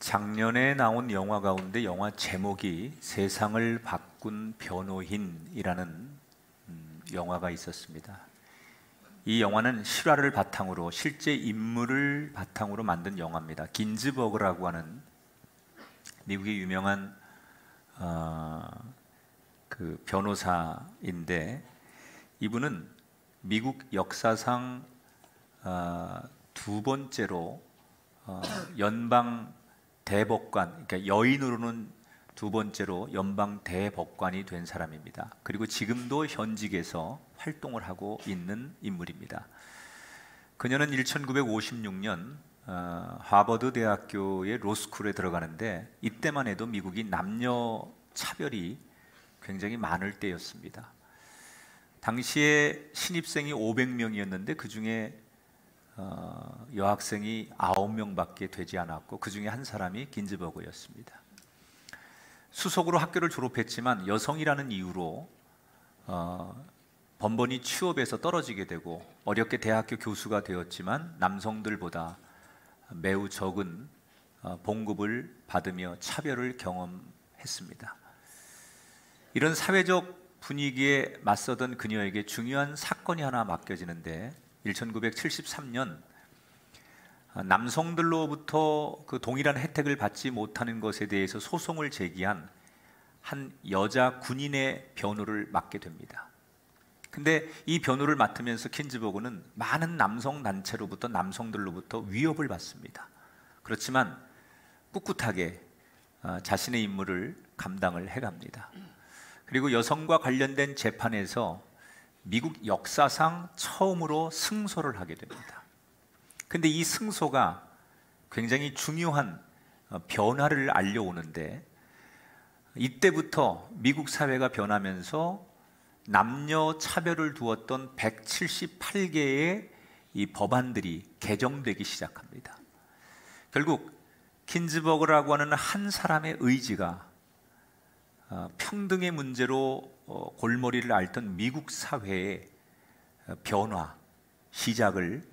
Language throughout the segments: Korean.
작년에 나온 영화 가운데 영화 제목이 세상을 바꾼 변호인이라는 영화가 있었습니다. 이 영화는 실화를 바탕으로 실제 인물을 바탕으로 만든 영화입니다. 긴즈버그라고 하는 미국의 유명한 그 변호사인데, 이분은 미국 역사상 두 번째로 연방 대법관, 그러니까 여인으로는 두 번째로 연방 대법관이 된 사람입니다. 그리고 지금도 현직에서 활동을 하고 있는 인물입니다. 그녀는 1956년 하버드 대학교의 로스쿨에 들어가는데, 이때만 해도 미국이 남녀 차별이 굉장히 많을 때였습니다. 당시에 신입생이 500명이었는데 그 중에 여학생이 9명밖에 되지 않았고, 그 중에 한 사람이 긴즈버그였습니다. 수석으로 학교를 졸업했지만 여성이라는 이유로 번번이 취업에서 떨어지게 되고, 어렵게 대학교 교수가 되었지만 남성들보다 매우 적은 봉급을 받으며 차별을 경험했습니다. 이런 사회적 분위기에 맞서던 그녀에게 중요한 사건이 하나 맡겨지는데, 1973년 남성들로부터 그 동일한 혜택을 받지 못하는 것에 대해서 소송을 제기한 한 여자 군인의 변호를 맡게 됩니다. 근데 이 변호를 맡으면서 긴즈버그는 많은 남성 단체로부터, 남성들로부터 위협을 받습니다. 그렇지만 꿋꿋하게 자신의 임무를 감당을 해갑니다. 그리고 여성과 관련된 재판에서 미국 역사상 처음으로 승소를 하게 됩니다. 근데 이 승소가 굉장히 중요한 변화를 알려오는데, 이때부터 미국 사회가 변하면서 남녀 차별을 두었던 178개의 이 법안들이 개정되기 시작합니다. 결국 긴즈버그라고 하는 한 사람의 의지가 평등의 문제로 골머리를 앓던 미국 사회의 변화, 시작을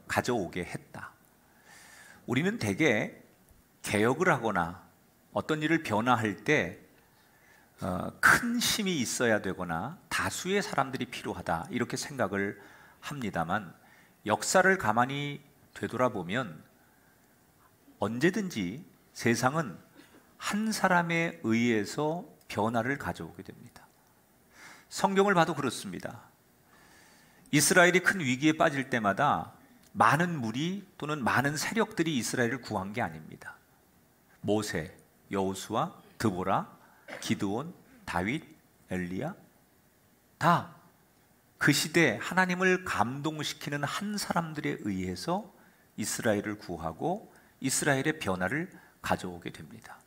가져오게 했다. 우리는 대개 개혁을 하거나 어떤 일을 변화할 때 큰 힘이 있어야 되거나 다수의 사람들이 필요하다, 이렇게 생각을 합니다만, 역사를 가만히 되돌아보면 언제든지 세상은 한 사람에 의해서 변화를 가져오게 됩니다. 성경을 봐도 그렇습니다. 이스라엘이 큰 위기에 빠질 때마다 많은 무리 또는 많은 세력들이 이스라엘을 구한 게 아닙니다. 모세, 여호수아, 드보라, 기드온, 다윗, 엘리야, 다 그 시대 하나님을 감동시키는 한 사람들에 의해서 이스라엘을 구하고 이스라엘의 변화를 가져오게 됩니다.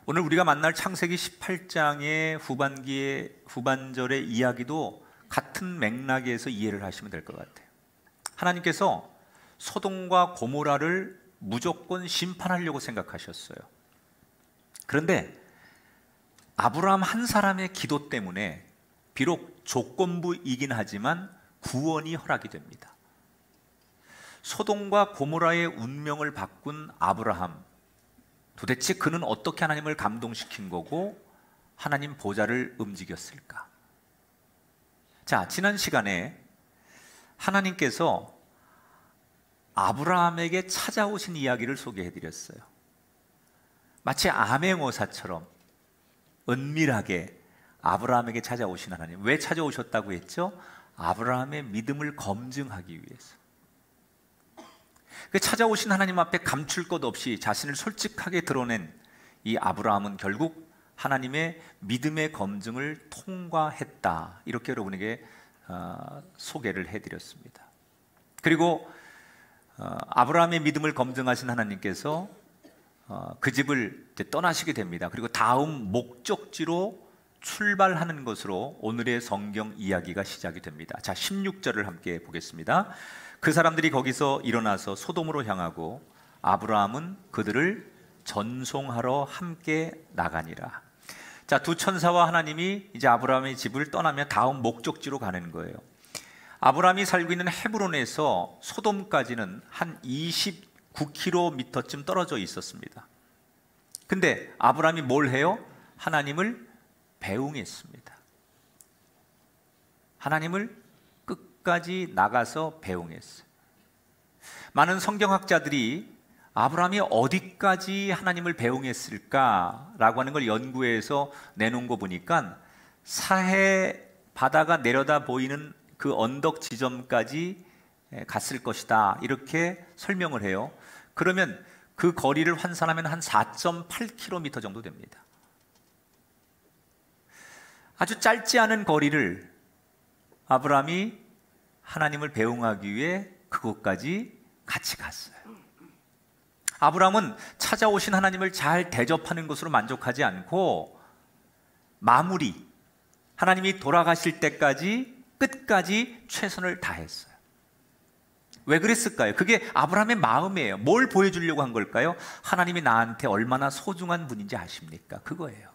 오늘 우리가 만날 창세기 18장의 후반절의 이야기도 같은 맥락에서 이해를 하시면 될 것 같아요. 하나님께서 소돔과 고모라를 무조건 심판하려고 생각하셨어요. 그런데 아브라함 한 사람의 기도 때문에 비록 조건부이긴 하지만 구원이 허락이 됩니다. 소돔과 고모라의 운명을 바꾼 아브라함, 도대체 그는 어떻게 하나님을 감동시킨 거고 하나님 보좌를 움직였을까? 자, 지난 시간에 하나님께서 아브라함에게 찾아오신 이야기를 소개해드렸어요. 마치 암행어사처럼 은밀하게 아브라함에게 찾아오신 하나님. 왜 찾아오셨다고 했죠? 아브라함의 믿음을 검증하기 위해서. 그 찾아오신 하나님 앞에 감출 것 없이 자신을 솔직하게 드러낸 이 아브라함은 결국 하나님의 믿음의 검증을 통과했다, 이렇게 여러분에게 소개를 해드렸습니다. 그리고 아브라함의 믿음을 검증하신 하나님께서 그 집을 이제 떠나시게 됩니다. 그리고 다음 목적지로 출발하는 것으로 오늘의 성경 이야기가 시작이 됩니다. 자, 16절을 함께 보겠습니다. 그 사람들이 거기서 일어나서 소돔으로 향하고 아브라함은 그들을 전송하러 함께 나가니라. 자, 두 천사와 하나님이 이제 아브라함의 집을 떠나며 다음 목적지로 가는 거예요. 아브라함이 살고 있는 헤브론에서 소돔까지는 한 9km쯤 떨어져 있었습니다. 근데 아브라함이 뭘 해요? 하나님을 배웅했습니다. 하나님을 끝까지 나가서 배웅했어요. 많은 성경학자들이 아브라함이 어디까지 하나님을 배웅했을까라고 하는 걸 연구해서 내놓은 거 보니까 사해 바다가 내려다 보이는 그 언덕 지점까지 갔을 것이다, 이렇게 설명을 해요. 그러면 그 거리를 환산하면 한 4.8km 정도 됩니다. 아주 짧지 않은 거리를 아브라함이 하나님을 배웅하기 위해 그곳까지 같이 갔어요. 아브라함은 찾아오신 하나님을 잘 대접하는 것으로 만족하지 않고 마무리, 하나님이 돌아가실 때까지 끝까지 최선을 다했어요. 왜 그랬을까요? 그게 아브라함의 마음이에요. 뭘 보여주려고 한 걸까요? 하나님이 나한테 얼마나 소중한 분인지 아십니까? 그거예요.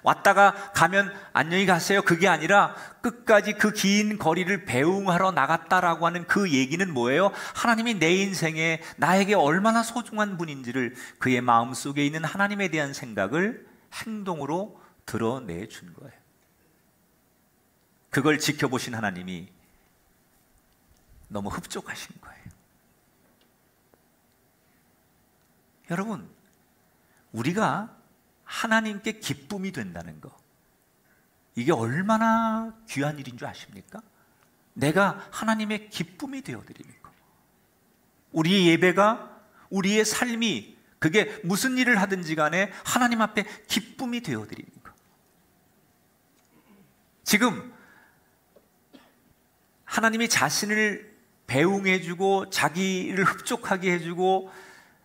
왔다가 가면 안녕히 가세요, 그게 아니라 끝까지 그 긴 거리를 배웅하러 나갔다라고 하는 그 얘기는 뭐예요? 하나님이 내 인생에 나에게 얼마나 소중한 분인지를, 그의 마음속에 있는 하나님에 대한 생각을 행동으로 드러내 준 거예요. 그걸 지켜보신 하나님이 너무 흡족하신 거예요. 여러분, 우리가 하나님께 기쁨이 된다는 거, 이게 얼마나 귀한 일인 줄 아십니까? 내가 하나님의 기쁨이 되어드리는 거. 우리의 예배가, 우리의 삶이, 그게 무슨 일을 하든지 간에 하나님 앞에 기쁨이 되어드리는 거. 지금 하나님이 자신을 배웅해주고 자기를 흡족하게 해주고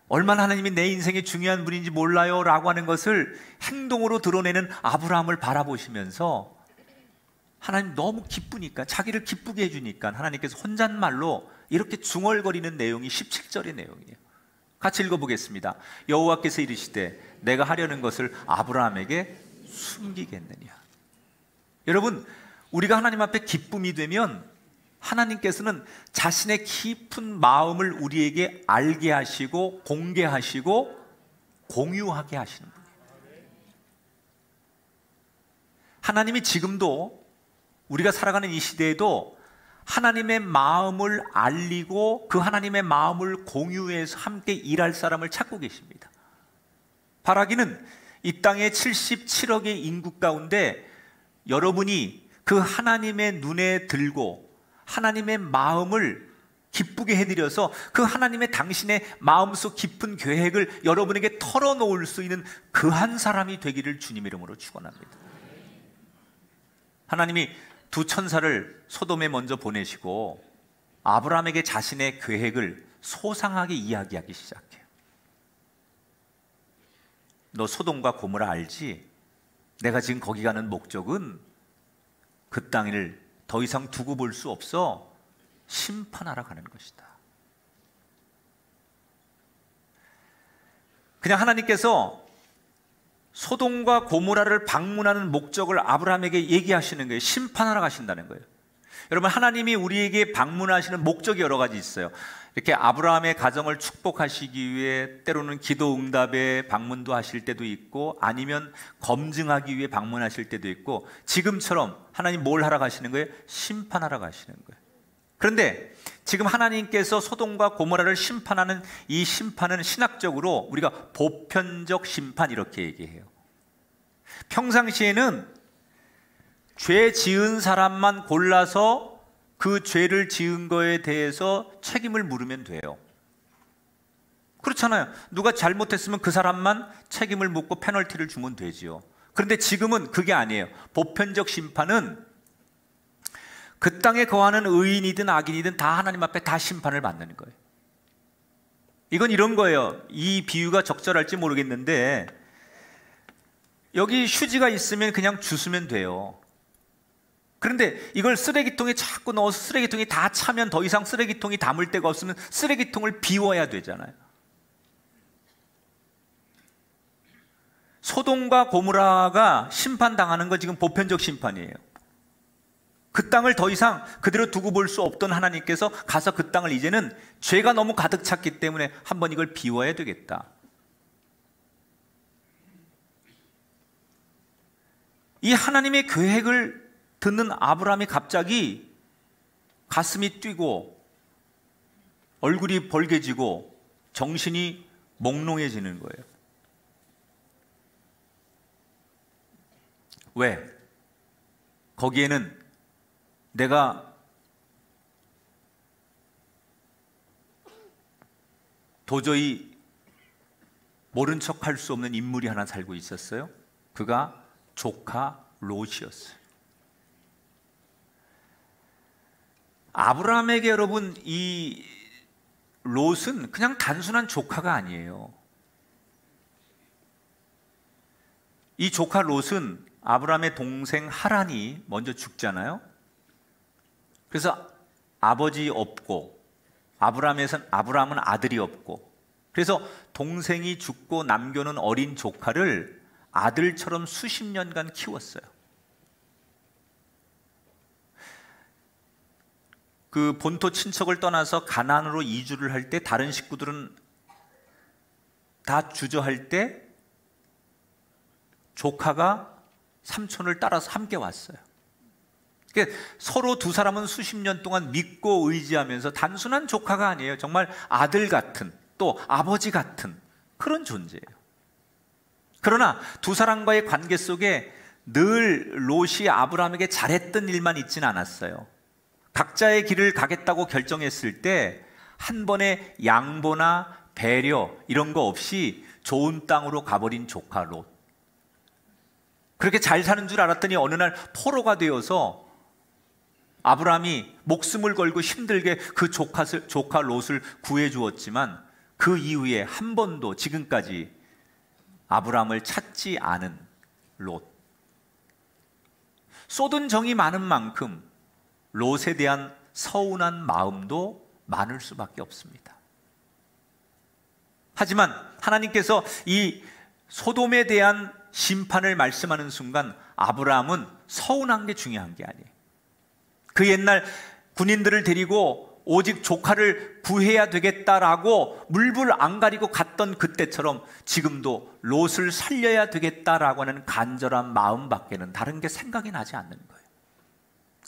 얼마나 하나님이 내 인생에 중요한 분인지 몰라요 라고 하는 것을 행동으로 드러내는 아브라함을 바라보시면서 하나님 너무 기쁘니까, 자기를 기쁘게 해주니까 하나님께서 혼잣말로 이렇게 중얼거리는 내용이 17절의 내용이에요. 같이 읽어보겠습니다. 여호와께서 이르시되 내가 하려는 것을 아브라함에게 숨기겠느냐. 여러분, 우리가 하나님 앞에 기쁨이 되면 하나님께서는 자신의 깊은 마음을 우리에게 알게 하시고 공개하시고 공유하게 하시는 분이에요. 하나님이 지금도 우리가 살아가는 이 시대에도 하나님의 마음을 알리고 그 하나님의 마음을 공유해서 함께 일할 사람을 찾고 계십니다. 바라기는 이 땅의 77억의 인구 가운데 여러분이 그 하나님의 눈에 들고 하나님의 마음을 기쁘게 해드려서 그 하나님의 당신의 마음속 깊은 계획을 여러분에게 털어놓을 수 있는 그 한 사람이 되기를 주님 이름으로 축원합니다. 하나님이 두 천사를 소돔에 먼저 보내시고 아브라함에게 자신의 계획을 소상하게 이야기하기 시작해요. 너 소돔과 고모라 알지? 내가 지금 거기 가는 목적은 그 땅을 더 이상 두고 볼 수 없어 심판하러 가는 것이다. 그냥 하나님께서 소돔과 고모라를 방문하는 목적을 아브라함에게 얘기하시는 거예요. 심판하러 가신다는 거예요. 여러분, 하나님이 우리에게 방문하시는 목적이 여러 가지 있어요. 이렇게 아브라함의 가정을 축복하시기 위해 때로는 기도 응답에 방문도 하실 때도 있고, 아니면 검증하기 위해 방문하실 때도 있고, 지금처럼 하나님 뭘 하러 가시는 거예요? 심판하러 가시는 거예요. 그런데 지금 하나님께서 소돔과 고모라를 심판하는 이 심판은 신학적으로 우리가 보편적 심판 이렇게 얘기해요. 평상시에는 죄 지은 사람만 골라서 그 죄를 지은 거에 대해서 책임을 물으면 돼요. 그렇잖아요. 누가 잘못했으면 그 사람만 책임을 묻고 페널티를 주면 되지요. 그런데 지금은 그게 아니에요. 보편적 심판은 그 땅에 거하는 의인이든 악인이든 다 하나님 앞에 다 심판을 받는 거예요. 이건 이런 거예요. 이 비유가 적절할지 모르겠는데, 여기 휴지가 있으면 그냥 주스면 돼요. 그런데 이걸 쓰레기통에 자꾸 넣어서 쓰레기통이 다 차면 더 이상 쓰레기통이 담을 데가 없으면 쓰레기통을 비워야 되잖아요. 소돔과 고모라가 심판당하는 건 지금 보편적 심판이에요. 그 땅을 더 이상 그대로 두고 볼 수 없던 하나님께서 가서 그 땅을 이제는 죄가 너무 가득 찼기 때문에 한번 이걸 비워야 되겠다. 이 하나님의 계획을 듣는 아브라함이 갑자기 가슴이 뛰고 얼굴이 벌개지고 정신이 몽롱해지는 거예요. 왜? 거기에는 내가 도저히 모른 척 할 수 없는 인물이 하나 살고 있었어요. 그가 조카 롯이었어요. 아브라함에게 여러분, 이 롯은 그냥 단순한 조카가 아니에요. 이 조카 롯은 아브라함의 동생 하란이 먼저 죽잖아요. 그래서 아버지 없고 아브라함은 아들이 없고, 그래서 동생이 죽고 남겨놓은 어린 조카를 아들처럼 수십 년간 키웠어요. 그 본토 친척을 떠나서 가나안으로 이주를 할 때 다른 식구들은 다 주저할 때 조카가 삼촌을 따라서 함께 왔어요. 그러니까 서로 두 사람은 수십 년 동안 믿고 의지하면서 단순한 조카가 아니에요. 정말 아들 같은, 또 아버지 같은 그런 존재예요. 그러나 두 사람과의 관계 속에 늘 롯이 아브라함에게 잘했던 일만 있지는 않았어요. 각자의 길을 가겠다고 결정했을 때 한 번의 양보나 배려 이런 거 없이 좋은 땅으로 가버린 조카 롯. 그렇게 잘 사는 줄 알았더니 어느 날 포로가 되어서 아브라함이 목숨을 걸고 힘들게 그 조카 롯을 구해주었지만 그 이후에 한 번도 지금까지 아브라함을 찾지 않은 롯. 쏟은 정이 많은 만큼 롯에 대한 서운한 마음도 많을 수밖에 없습니다. 하지만 하나님께서 이 소돔에 대한 심판을 말씀하는 순간 아브라함은 서운한 게 중요한 게 아니에요. 그 옛날 군인들을 데리고 오직 조카를 구해야 되겠다라고 물불 안 가리고 갔던 그때처럼 지금도 롯을 살려야 되겠다라고 하는 간절한 마음밖에는 다른 게 생각이 나지 않는 거예요.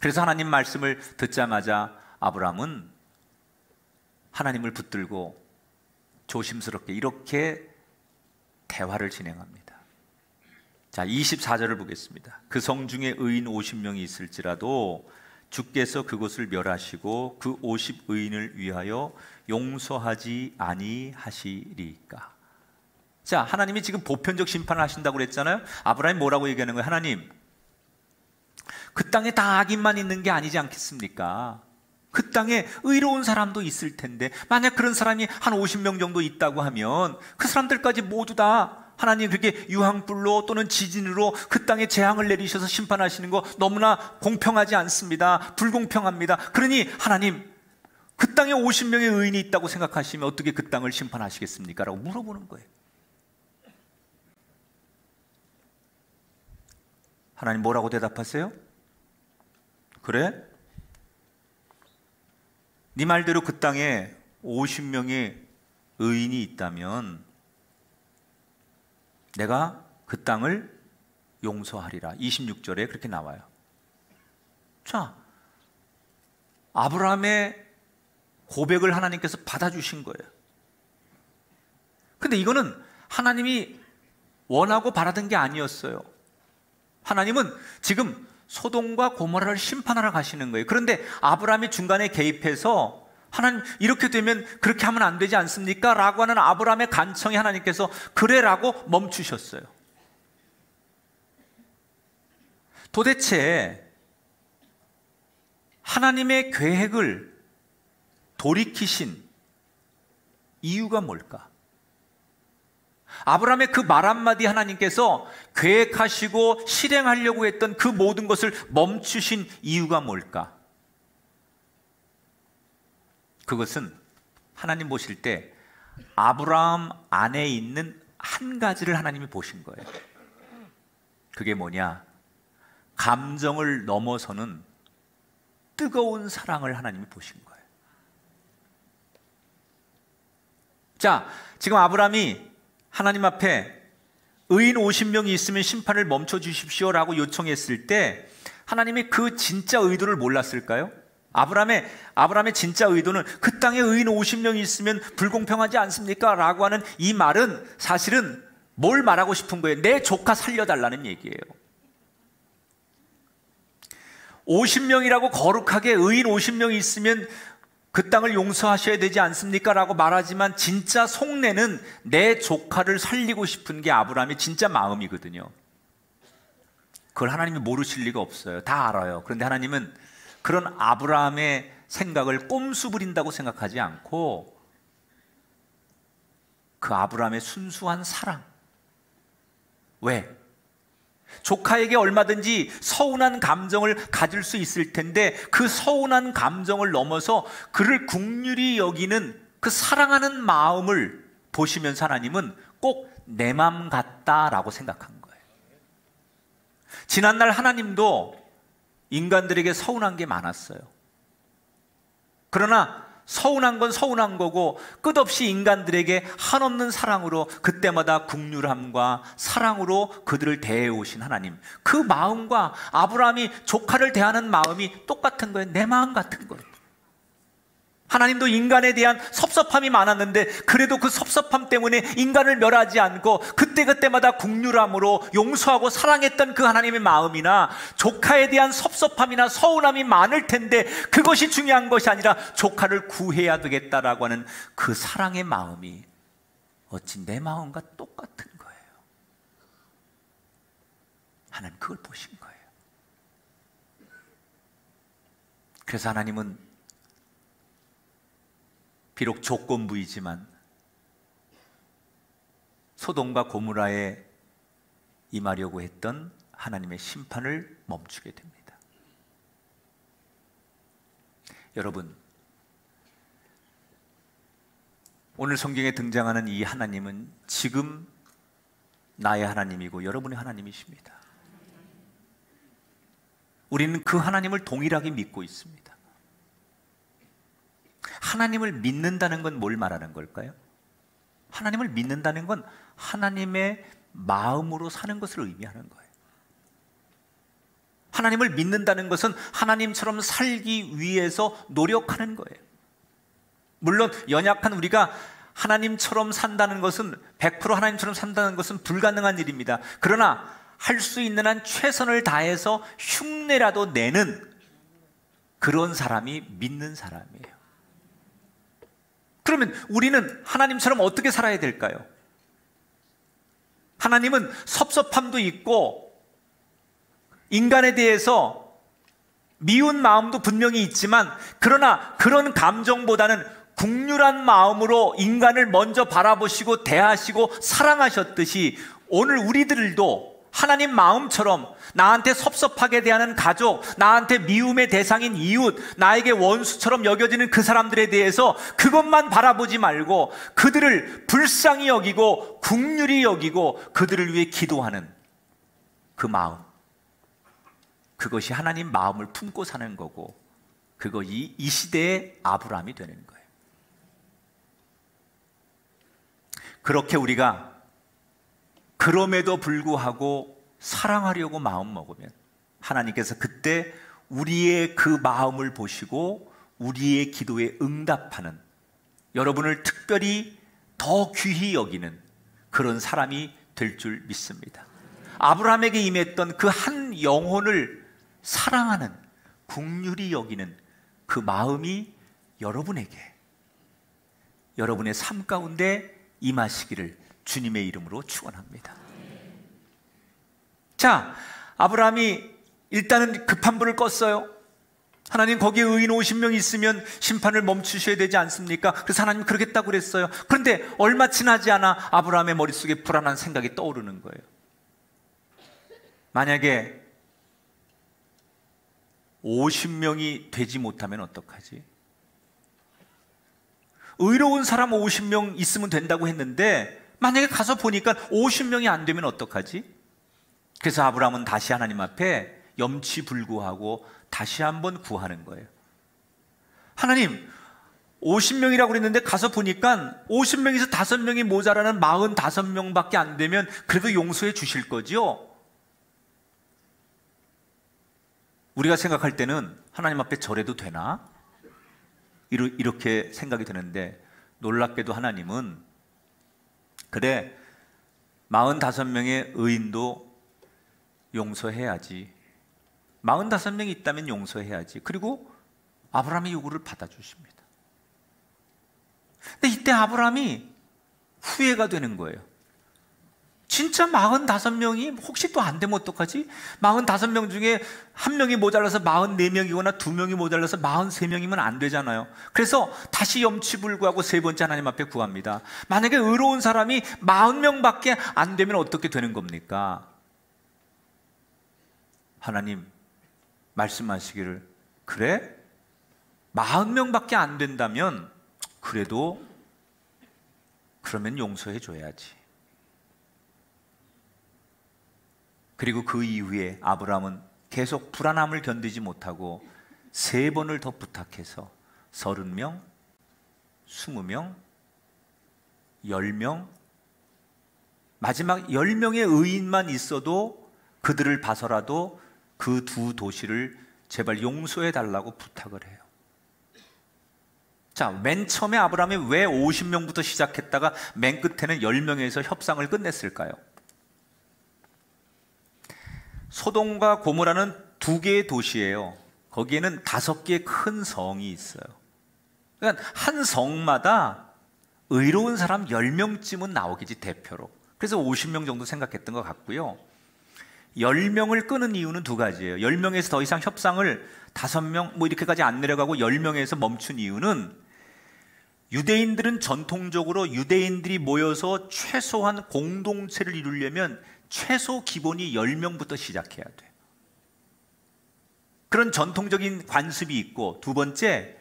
그래서 하나님 말씀을 듣자마자 아브라함은 하나님을 붙들고 조심스럽게 이렇게 대화를 진행합니다. 자, 24절을 보겠습니다. 그 성 중에 의인 50명이 있을지라도 주께서 그곳을 멸하시고 그 50의인을 위하여 용서하지 아니하시리까. 자, 하나님이 지금 보편적 심판을 하신다고 그랬잖아요. 아브라함이 뭐라고 얘기하는 거예요? 하나님, 그 땅에 다 악인만 있는 게 아니지 않겠습니까? 그 땅에 의로운 사람도 있을 텐데 만약 그런 사람이 한 50명 정도 있다고 하면 그 사람들까지 모두 다 하나님 그렇게 유황불로 또는 지진으로 그 땅에 재앙을 내리셔서 심판하시는 거 너무나 공평하지 않습니다. 불공평합니다. 그러니 하나님, 그 땅에 50명의 의인이 있다고 생각하시면 어떻게 그 땅을 심판하시겠습니까? 라고 물어보는 거예요. 하나님 뭐라고 대답하세요? 그래? 네 말대로 그 땅에 50명의 의인이 있다면 내가 그 땅을 용서하리라. 26절에 그렇게 나와요. 자, 아브라함의 고백을 하나님께서 받아주신 거예요. 근데 이거는 하나님이 원하고 바라던 게 아니었어요. 하나님은 지금 소돔과 고모라를 심판하러 가시는 거예요. 그런데 아브라함이 중간에 개입해서 하나님 이렇게 되면 그렇게 하면 안 되지 않습니까? 라고 하는 아브라함의 간청에 하나님께서 그래라고 멈추셨어요. 도대체 하나님의 계획을 돌이키신 이유가 뭘까? 아브라함의 그 말 한마디 하나님께서 계획하시고 실행하려고 했던 그 모든 것을 멈추신 이유가 뭘까? 그것은 하나님 보실 때 아브라함 안에 있는 한 가지를 하나님이 보신 거예요. 그게 뭐냐? 감정을 넘어서는 뜨거운 사랑을 하나님이 보신 거예요. 자, 지금 아브라함이 하나님 앞에 의인 50명이 있으면 심판을 멈춰 주십시오라고 요청했을 때 하나님이 그 진짜 의도를 몰랐을까요? 아브라함의 진짜 의도는 그 땅에 의인 50명이 있으면 불공평하지 않습니까? 라고 하는 이 말은 사실은 뭘 말하고 싶은 거예요? 내 조카 살려달라는 얘기예요. 50명이라고 거룩하게 의인 50명이 있으면 그 땅을 용서하셔야 되지 않습니까? 라고 말하지만 진짜 속내는 내 조카를 살리고 싶은 게 아브라함의 진짜 마음이거든요. 그걸 하나님이 모르실 리가 없어요. 다 알아요. 그런데 하나님은 그런 아브라함의 생각을 꼼수 부린다고 생각하지 않고 그 아브라함의 순수한 사랑. 왜? 조카에게 얼마든지 서운한 감정을 가질 수 있을 텐데 그 서운한 감정을 넘어서 그를 긍휼히 여기는 그 사랑하는 마음을 보시면서 하나님은 꼭 내 맘 같다라고 생각한 거예요. 지난날 하나님도 인간들에게 서운한 게 많았어요. 그러나 서운한 건 서운한 거고 끝없이 인간들에게 한없는 사랑으로 그때마다 긍휼함과 사랑으로 그들을 대해오신 하나님, 그 마음과 아브라함이 조카를 대하는 마음이 똑같은 거예요. 내 마음 같은 거예요. 하나님도 인간에 대한 섭섭함이 많았는데 그래도 그 섭섭함 때문에 인간을 멸하지 않고 그때그때마다 긍휼함으로 용서하고 사랑했던 그 하나님의 마음이나 조카에 대한 섭섭함이나 서운함이 많을 텐데 그것이 중요한 것이 아니라 조카를 구해야 되겠다라고 하는 그 사랑의 마음이 어찌 내 마음과 똑같은 거예요. 하나님 그걸 보신 거예요. 그래서 하나님은 비록 조건부이지만 소돔과 고모라에 임하려고 했던 하나님의 심판을 멈추게 됩니다. 여러분, 오늘 성경에 등장하는 이 하나님은 지금 나의 하나님이고 여러분의 하나님이십니다. 우리는 그 하나님을 동일하게 믿고 있습니다. 하나님을 믿는다는 건 뭘 말하는 걸까요? 하나님을 믿는다는 건 하나님의 마음으로 사는 것을 의미하는 거예요. 하나님을 믿는다는 것은 하나님처럼 살기 위해서 노력하는 거예요. 물론 연약한 우리가 하나님처럼 산다는 것은 100% 하나님처럼 산다는 것은 불가능한 일입니다. 그러나 할 수 있는 한 최선을 다해서 흉내라도 내는 그런 사람이 믿는 사람이에요. 그러면 우리는 하나님처럼 어떻게 살아야 될까요? 하나님은 섭섭함도 있고 인간에 대해서 미운 마음도 분명히 있지만 그러나 그런 감정보다는 긍휼한 마음으로 인간을 먼저 바라보시고 대하시고 사랑하셨듯이 오늘 우리들도 하나님 마음처럼 나한테 섭섭하게 대하는 가족, 나한테 미움의 대상인 이웃, 나에게 원수처럼 여겨지는 그 사람들에 대해서 그것만 바라보지 말고 그들을 불쌍히 여기고 긍휼히 여기고 그들을 위해 기도하는 그 마음, 그것이 하나님 마음을 품고 사는 거고 그것이 이 시대의 아브라함이 되는 거예요. 그렇게 우리가 그럼에도 불구하고 사랑하려고 마음먹으면 하나님께서 그때 우리의 그 마음을 보시고 우리의 기도에 응답하는, 여러분을 특별히 더 귀히 여기는 그런 사람이 될 줄 믿습니다. 아브라함에게 임했던 그 한 영혼을 사랑하는, 긍휼히 여기는 그 마음이 여러분에게, 여러분의 삶 가운데 임하시기를 주님의 이름으로 축원합니다. 자, 아브라함이 일단은 급한 불을 껐어요. 하나님, 거기에 의인 50명 있으면 심판을 멈추셔야 되지 않습니까? 그래서 하나님 그러겠다고 그랬어요. 그런데 얼마 지나지 않아 아브라함의 머릿속에 불안한 생각이 떠오르는 거예요. 만약에 50명이 되지 못하면 어떡하지? 의로운 사람 50명 있으면 된다고 했는데 만약에 가서 보니까 50명이 안 되면 어떡하지? 그래서 아브라함은 다시 하나님 앞에 염치불구하고 다시 한번 구하는 거예요. 하나님, 50명이라고 그랬는데 가서 보니까 50명에서 5명이 모자라는 45명밖에 안 되면 그래도 용서해 주실 거지요? 우리가 생각할 때는 하나님 앞에 절해도 되나? 이렇게 생각이 드는데, 놀랍게도 하나님은 그래, 45명의 의인도 용서해야지, 45명이 있다면 용서해야지. 그리고 아브라함의 요구를 받아주십니다. 근데 이때 아브라함이 후회가 되는 거예요. 진짜 45명이 혹시 또 안 되면 어떡하지? 45명 중에 한 명이 모자라서 44명이거나 2명이 모자라서 43명이면 안 되잖아요. 그래서 다시 염치불구하고 세 번째 하나님 앞에 구합니다. 만약에 의로운 사람이 40명밖에 안 되면 어떻게 되는 겁니까? 하나님 말씀하시기를, 그래? 40명밖에 안 된다면 그래도 그러면 용서해 줘야지. 그리고 그 이후에 아브라함은 계속 불안함을 견디지 못하고 3번을 더 부탁해서 30명, 20명, 10명, 마지막 10명의 의인만 있어도 그들을 봐서라도 그 2 도시를 제발 용서해 달라고 부탁을 해요. 자, 맨 처음에 아브라함이 왜 50명부터 시작했다가 맨 끝에는 10명에서 협상을 끝냈을까요? 소돔과 고모라는 2개의 도시예요. 거기에는 5개의 큰 성이 있어요. 그러니까 한 성마다 의로운 사람 10명쯤은 나오겠지, 대표로. 그래서 50명 정도 생각했던 것 같고요. 10명을 끄는 이유는 2가지예요. 10명에서 더 이상 협상을 5명 뭐 이렇게까지 안 내려가고 10명에서 멈춘 이유는, 유대인들은 전통적으로 유대인들이 모여서 최소한 공동체를 이루려면 최소 기본이 10명부터 시작해야 돼요. 그런 전통적인 관습이 있고, 2번째,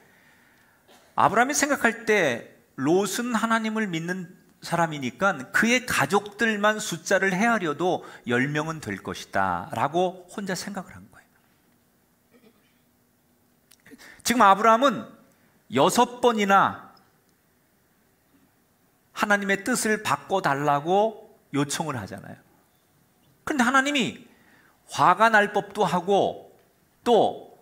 아브라함이 생각할 때 롯은 하나님을 믿는 사람이니까 그의 가족들만 숫자를 헤아려도 10명은 될 것이다 라고 혼자 생각을 한 거예요. 지금 아브라함은 6번이나 하나님의 뜻을 바꿔달라고 요청을 하잖아요. 그런데 하나님이 화가 날 법도 하고 또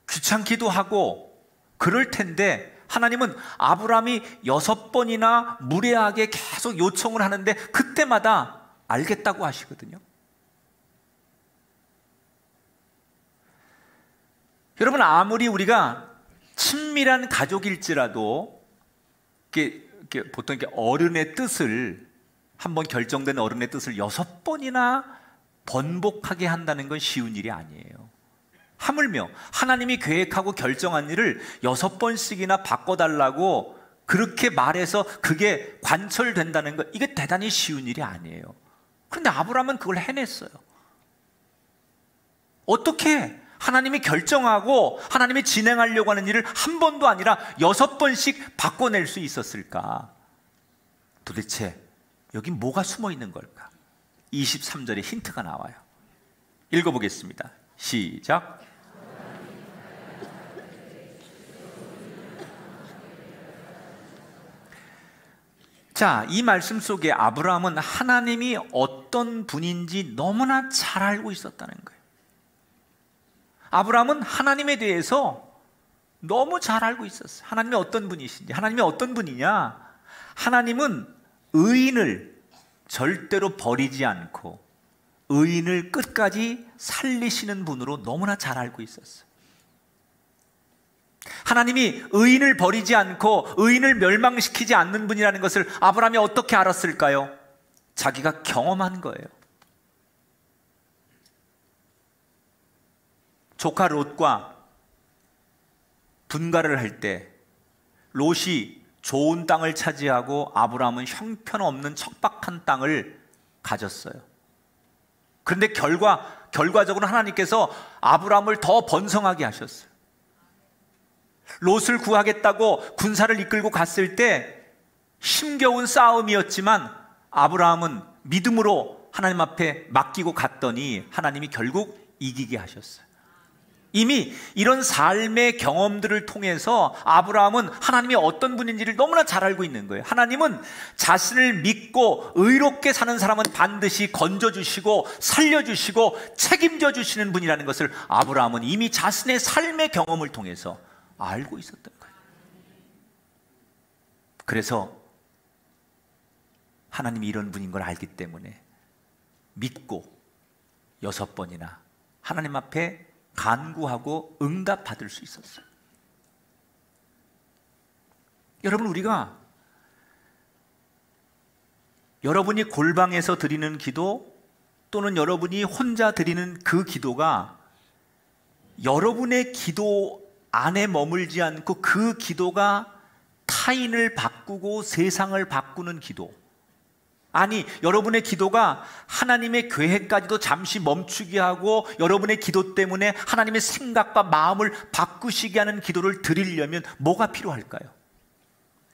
귀찮기도 하고 그럴 텐데, 하나님은 아브라함이 6번이나 무례하게 계속 요청을 하는데 그때마다 알겠다고 하시거든요. 여러분, 아무리 우리가 친밀한 가족일지라도 이렇게 보통 이렇게 어른의 뜻을, 한번 결정된 어른의 뜻을 6번이나 번복하게 한다는 건 쉬운 일이 아니에요. 하물며 하나님이 계획하고 결정한 일을 6번씩이나 바꿔달라고 그렇게 말해서 그게 관철된다는 것, 이게 대단히 쉬운 일이 아니에요. 그런데 아브라함은 그걸 해냈어요. 어떻게 하나님이 결정하고 하나님이 진행하려고 하는 일을 한 번도 아니라 6번씩 바꿔낼 수 있었을까? 도대체 여기 뭐가 숨어 있는 걸까? 23절에 힌트가 나와요. 읽어보겠습니다. 시작. 자, 이 말씀 속에 아브라함은 하나님이 어떤 분인지 너무나 잘 알고 있었다는 거예요. 아브라함은 하나님에 대해서 너무 잘 알고 있었어요. 하나님이 어떤 분이신지. 하나님이 어떤 분이냐? 하나님은 의인을 절대로 버리지 않고 의인을 끝까지 살리시는 분으로 너무나 잘 알고 있었어요. 하나님이 의인을 버리지 않고 의인을 멸망시키지 않는 분이라는 것을 아브라함이 어떻게 알았을까요? 자기가 경험한 거예요. 조카 롯과 분가를 할 때 롯이 좋은 땅을 차지하고 아브라함은 형편없는 척박한 땅을 가졌어요. 그런데 결과적으로 하나님께서 아브라함을 더 번성하게 하셨어요. 롯을 구하겠다고 군사를 이끌고 갔을 때 힘겨운 싸움이었지만 아브라함은 믿음으로 하나님 앞에 맡기고 갔더니 하나님이 결국 이기게 하셨어요. 이미 이런 삶의 경험들을 통해서 아브라함은 하나님이 어떤 분인지를 너무나 잘 알고 있는 거예요. 하나님은 자신을 믿고 의롭게 사는 사람은 반드시 건져주시고 살려주시고 책임져 주시는 분이라는 것을 아브라함은 이미 자신의 삶의 경험을 통해서 알고 있었던 거예요. 그래서 하나님이 이런 분인 걸 알기 때문에 믿고 6번이나 하나님 앞에 간구하고 응답받을 수 있었어요. 여러분, 우리가 여러분이 골방에서 드리는 기도 또는 여러분이 혼자 드리는 그 기도가 여러분의 기도 안에 머물지 않고 그 기도가 타인을 바꾸고 세상을 바꾸는 기도, 아니 여러분의 기도가 하나님의 계획까지도 잠시 멈추게 하고 여러분의 기도 때문에 하나님의 생각과 마음을 바꾸시게 하는 기도를 드리려면 뭐가 필요할까요?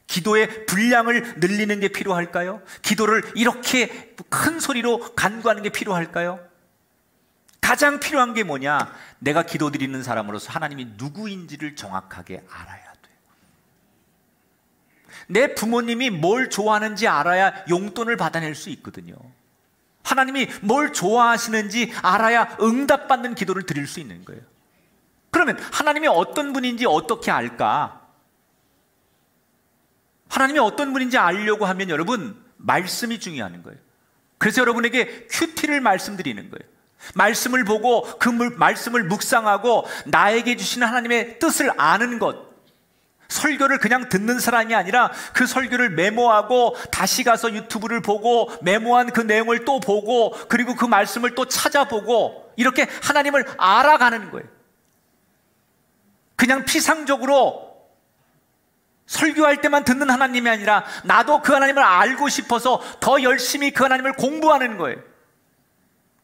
기도의 분량을 늘리는 게 필요할까요? 기도를 이렇게 큰 소리로 간구하는 게 필요할까요? 가장 필요한 게 뭐냐? 내가 기도드리는 사람으로서 하나님이 누구인지를 정확하게 알아야 돼요. 내 부모님이 뭘 좋아하는지 알아야 용돈을 받아낼 수 있거든요. 하나님이 뭘 좋아하시는지 알아야 응답받는 기도를 드릴 수 있는 거예요. 그러면 하나님이 어떤 분인지 어떻게 알까? 하나님이 어떤 분인지 알려고 하면 여러분, 말씀이 중요한 거예요. 그래서 여러분에게 큐티를 말씀드리는 거예요. 말씀을 보고 그 말씀을 묵상하고 나에게 주시는 하나님의 뜻을 아는 것, 설교를 그냥 듣는 사람이 아니라 그 설교를 메모하고 다시 가서 유튜브를 보고 메모한 그 내용을 또 보고 그리고 그 말씀을 또 찾아보고 이렇게 하나님을 알아가는 거예요. 그냥 피상적으로 설교할 때만 듣는 하나님이 아니라 나도 그 하나님을 알고 싶어서 더 열심히 그 하나님을 공부하는 거예요.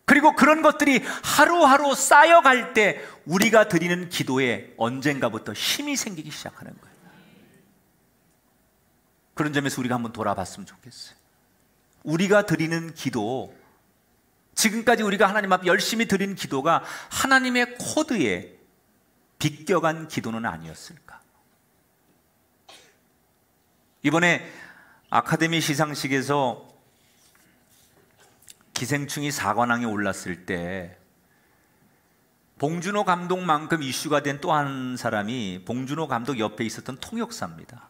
그리고 그런 것들이 하루하루 쌓여갈 때 우리가 드리는 기도에 언젠가부터 힘이 생기기 시작하는 거예요. 그런 점에서 우리가 한번 돌아봤으면 좋겠어요. 우리가 드리는 기도, 지금까지 우리가 하나님 앞에 열심히 드린 기도가 하나님의 코드에 비껴간 기도는 아니었을까? 이번에 아카데미 시상식에서 기생충이 4관왕에 올랐을 때 봉준호 감독만큼 이슈가 된 또 한 사람이 봉준호 감독 옆에 있었던 통역사입니다.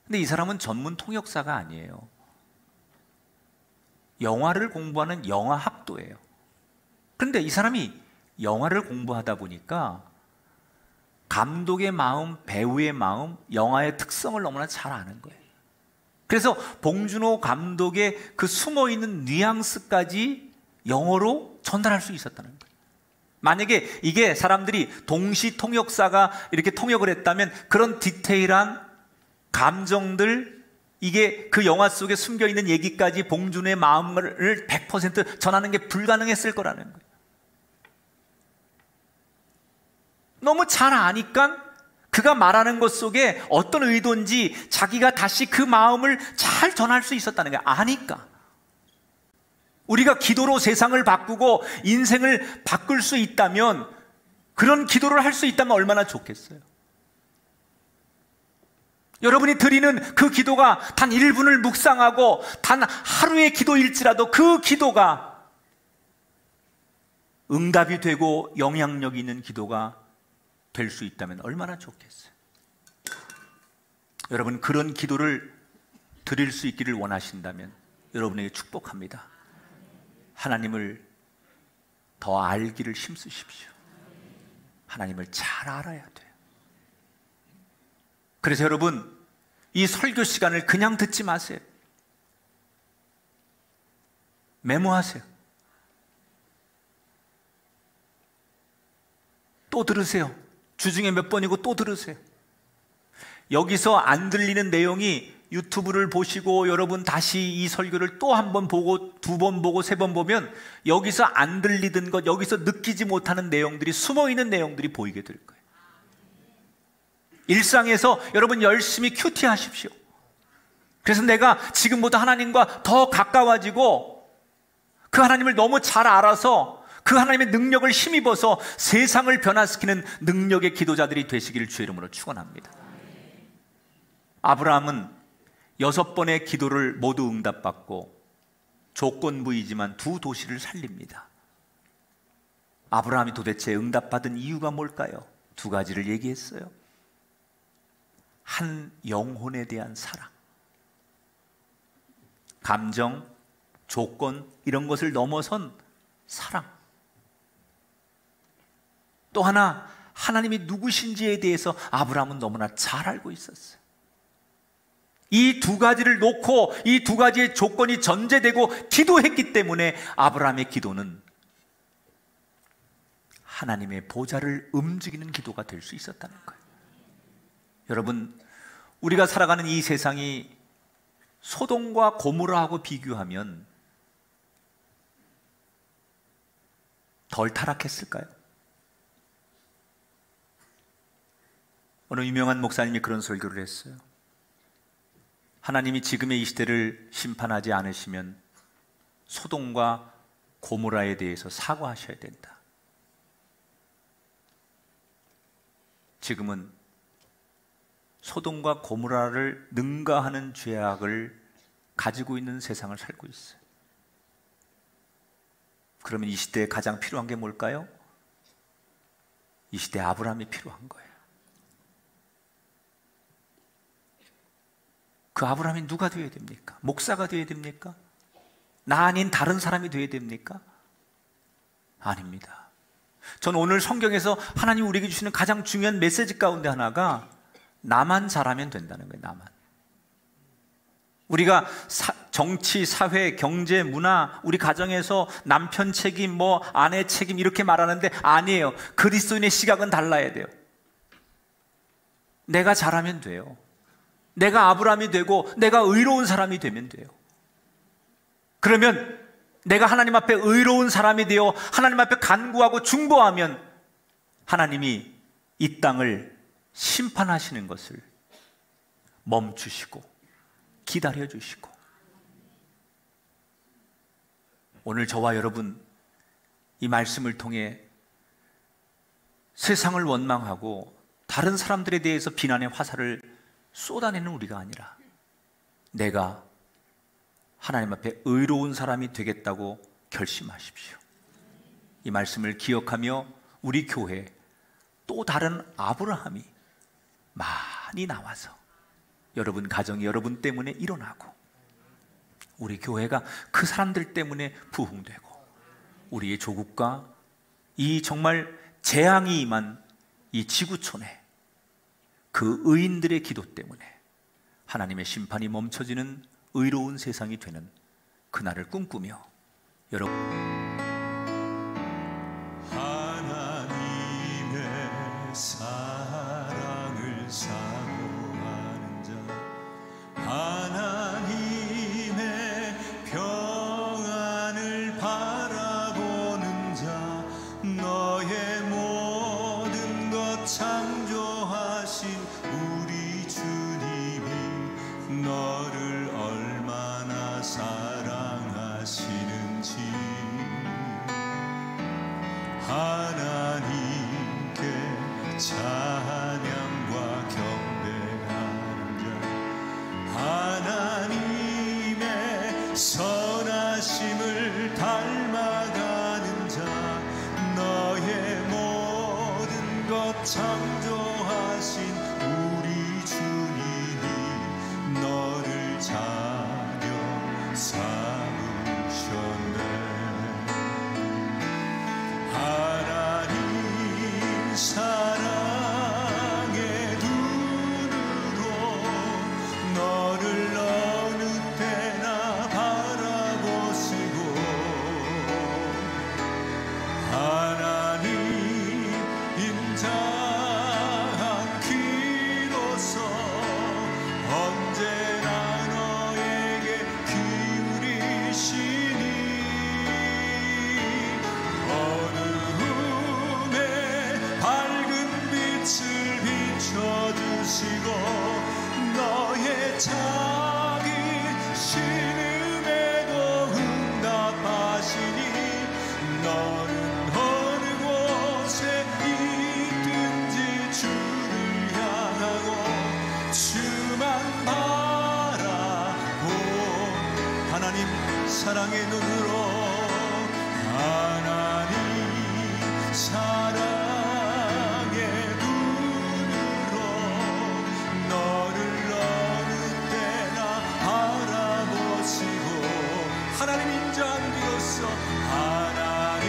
근데 이 사람은 전문 통역사가 아니에요. 영화를 공부하는 영화학도예요. 그런데 이 사람이 영화를 공부하다 보니까 감독의 마음, 배우의 마음, 영화의 특성을 너무나 잘 아는 거예요. 그래서 봉준호 감독의 그 숨어있는 뉘앙스까지 영어로 전달할 수 있었다는 거예요. 만약에 이게 사람들이 동시 통역사가 이렇게 통역을 했다면 그런 디테일한 감정들, 이게 그 영화 속에 숨겨있는 얘기까지 봉준호의 마음을 100% 전하는 게 불가능했을 거라는 거예요. 너무 잘 아니까 그가 말하는 것 속에 어떤 의도인지 자기가 다시 그 마음을 잘 전할 수 있었다는 거예요. 아니까. 우리가 기도로 세상을 바꾸고 인생을 바꿀 수 있다면, 그런 기도를 할 수 있다면 얼마나 좋겠어요. 여러분이 드리는 그 기도가 단 1분을 묵상하고 단 하루의 기도일지라도 그 기도가 응답이 되고 영향력 있는 기도가 될 수 있다면 얼마나 좋겠어요. 여러분, 그런 기도를 드릴 수 있기를 원하신다면 여러분에게 축복합니다. 하나님을 더 알기를 힘쓰십시오. 하나님을 잘 알아야 돼요. 그래서 여러분, 이 설교 시간을 그냥 듣지 마세요. 메모하세요. 또 들으세요. 주중에 몇 번이고 또 들으세요. 여기서 안 들리는 내용이 유튜브를 보시고 여러분 다시 이 설교를 또 한 번 보고 2번 보고 3번 보면 여기서 안 들리던 것, 여기서 느끼지 못하는 내용들이, 숨어있는 내용들이 보이게 될 거예요. 일상에서 여러분 열심히 큐티 하십시오. 그래서 내가 지금보다 하나님과 더 가까워지고 그 하나님을 너무 잘 알아서 그 하나님의 능력을 힘입어서 세상을 변화시키는 능력의 기도자들이 되시기를 주의 이름으로 축원합니다. 아브라함은 6번의 기도를 모두 응답받고 조건부이지만 2 도시를 살립니다. 아브라함이 도대체 응답받은 이유가 뭘까요? 2가지를 얘기했어요. 한 영혼에 대한 사랑, 감정, 조건 이런 것을 넘어선 사랑. 또 하나, 하나님이 누구신지에 대해서 아브라함은 너무나 잘 알고 있었어요. 이 2가지를 놓고 이 2가지의 조건이 전제되고 기도했기 때문에 아브라함의 기도는 하나님의 보좌를 움직이는 기도가 될 수 있었다는 거예요. 여러분, 우리가 살아가는 이 세상이 소돔과 고모라하고 비교하면 덜 타락했을까요? 어느 유명한 목사님이 그런 설교를 했어요. 하나님이 지금의 이 시대를 심판하지 않으시면 소돔과 고모라에 대해서 사과하셔야 된다. 지금은 소돔과 고모라를 능가하는 죄악을 가지고 있는 세상을 살고 있어요. 그러면 이 시대에 가장 필요한 게 뭘까요? 이 시대에 아브라함이 필요한 거예요. 그 아브라함이 누가 되어야 됩니까? 목사가 되어야 됩니까? 나 아닌 다른 사람이 되어야 됩니까? 아닙니다. 저는 오늘 성경에서 하나님 우리에게 주시는 가장 중요한 메시지 가운데 하나가 나만 잘하면 된다는 거예요. 나만. 우리가 정치, 사회, 경제, 문화, 우리 가정에서 남편 책임, 아내 책임 이렇게 말하는데 아니에요. 그리스도인의 시각은 달라야 돼요. 내가 잘하면 돼요. 내가 아브라함이 되고 내가 의로운 사람이 되면 돼요. 그러면 내가 하나님 앞에 의로운 사람이 되어 하나님 앞에 간구하고 중보하면 하나님이 이 땅을 심판하시는 것을 멈추시고 기다려주시고, 오늘 저와 여러분 이 말씀을 통해 세상을 원망하고 다른 사람들에 대해서 비난의 화살을 쏟아내는 우리가 아니라 내가 하나님 앞에 의로운 사람이 되겠다고 결심하십시오. 이 말씀을 기억하며 우리 교회에 또 다른 아브라함이 많이 나와서 여러분 가정이 여러분 때문에 일어나고 우리 교회가 그 사람들 때문에 부흥되고 우리의 조국과 이 정말 재앙이 임한 이 지구촌에 그 의인들의 기도 때문에 하나님의 심판이 멈춰지는 의로운 세상이 되는 그날을 꿈꾸며 여러분 하나님의 사랑을 사모하는 자, 하나님의 평안을 바라보는 자, 너의 모든 것 창조하신 우리 주님이 너를 얼마나 사랑하시는지 하나님께 찬양과 경배하는 자, 하나님의 선하심을 닮아가는 자, 너의 모든 것 창조하신 우리 주님이 너를 자녀 삼으셨네. 하나님 사랑의 눈으로 너를 어느 때나 바라보시고 하나님 임장한 귀로서 언제나 너에게 기울이 사랑의 눈으로 하나님 사랑의 눈으로 너를 어느 때나 바라보시고 하나님 인자한 귀로서 하나님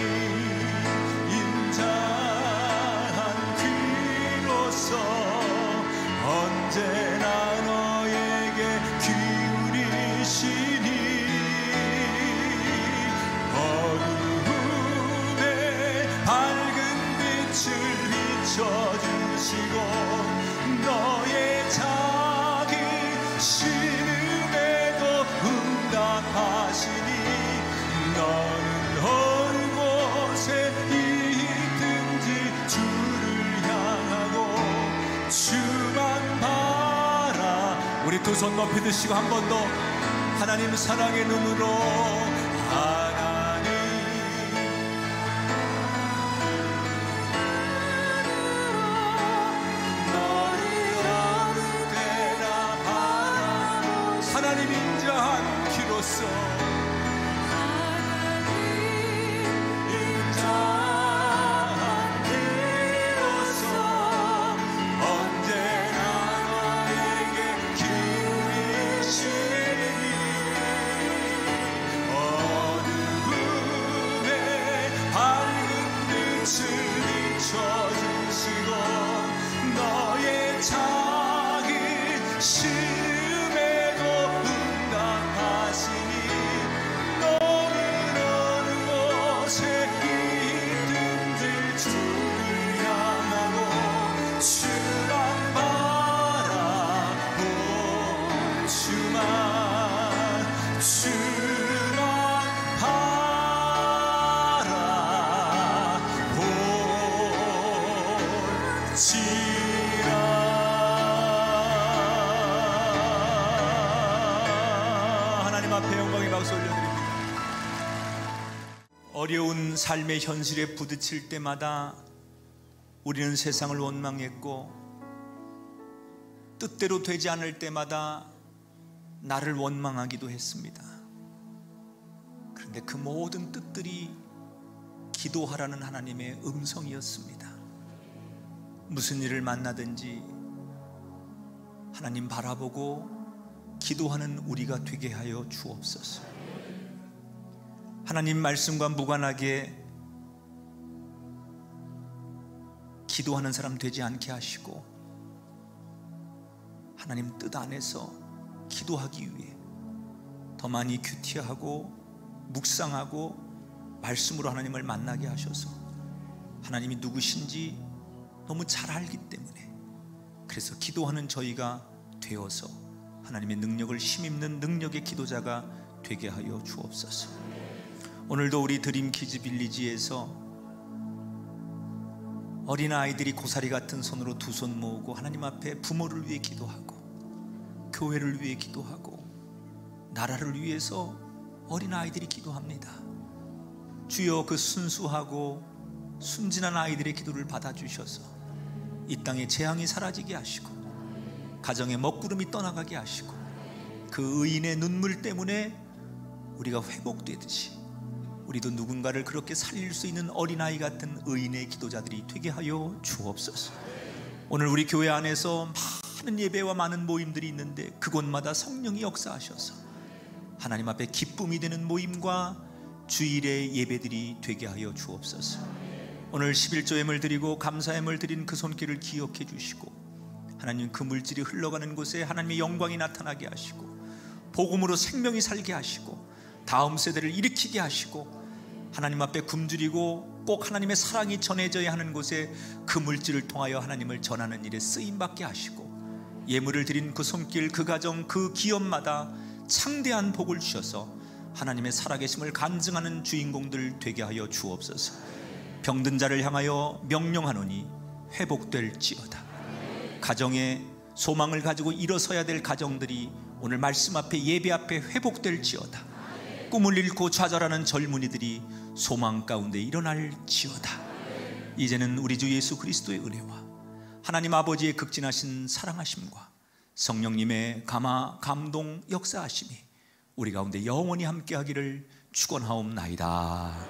인자한 귀로서 언제나 너에게 기울이시니 어두움에 밝은 빛을 비춰주시고 너의 작은 신음에도 응답하시니 너는 어느 곳에 있든지 주를 향하고 주만 바라. 우리 두 손 높이 드시고 한 번 더 하나님 사랑의 눈으로 하나님 너를 어느 때나 바라보시고 하나님 인자한 귀로서 너의 작은 신음에도 응답하시니 너는 어느 곳에 있든지 주를 향하고 주만 바라보 주만 하나님 앞에 영광의 박수 올려드립니다. 어려운 삶의 현실에 부딪힐 때마다 우리는 세상을 원망했고 뜻대로 되지 않을 때마다 나를 원망하기도 했습니다. 그런데 그 모든 뜻들이 기도하라는 하나님의 음성이었습니다. 무슨 일을 만나든지 하나님 바라보고 기도하는 우리가 되게 하여 주옵소서. 하나님 말씀과 무관하게 기도하는 사람 되지 않게 하시고 하나님 뜻 안에서 기도하기 위해 더 많이 큐티하고 묵상하고 말씀으로 하나님을 만나게 하셔서 하나님이 누구신지 너무 잘 알기 때문에 그래서 기도하는 저희가 되어서 하나님의 능력을 힘입는 능력의 기도자가 되게 하여 주옵소서. 오늘도 우리 드림 키즈 빌리지에서 어린아이들이 고사리 같은 손으로 두 손 모으고 하나님 앞에 부모를 위해 기도하고 교회를 위해 기도하고 나라를 위해서 어린아이들이 기도합니다. 주여 그 순수하고 순진한 아이들의 기도를 받아주셔서 이 땅에 재앙이 사라지게 하시고 가정의 먹구름이 떠나가게 하시고 그 의인의 눈물 때문에 우리가 회복되듯이 우리도 누군가를 그렇게 살릴 수 있는 어린아이 같은 의인의 기도자들이 되게 하여 주옵소서. 오늘 우리 교회 안에서 많은 예배와 많은 모임들이 있는데 그곳마다 성령이 역사하셔서 하나님 앞에 기쁨이 되는 모임과 주일의 예배들이 되게 하여 주옵소서. 오늘 11조엠을 드리고 감사엠을 드린 그 손길을 기억해 주시고 하나님 그 물질이 흘러가는 곳에 하나님의 영광이 나타나게 하시고 복음으로 생명이 살게 하시고 다음 세대를 일으키게 하시고 하나님 앞에 굶주리고 꼭 하나님의 사랑이 전해져야 하는 곳에 그 물질을 통하여 하나님을 전하는 일에 쓰임받게 하시고 예물을 드린 그 손길 그 가정 그 기업마다 창대한 복을 주셔서 하나님의 살아계심을 간증하는 주인공들 되게 하여 주옵소서. 병든 자를 향하여 명령하노니 회복될지어다. 가정에 소망을 가지고 일어서야 될 가정들이 오늘 말씀 앞에 예배 앞에 회복될지어다. 꿈을 잃고 좌절하는 젊은이들이 소망 가운데 일어날지어다. 이제는 우리 주 예수 그리스도의 은혜와 하나님 아버지의 극진하신 사랑하심과 성령님의 감화 감동 역사하심이 우리 가운데 영원히 함께하기를 축원하옵나이다.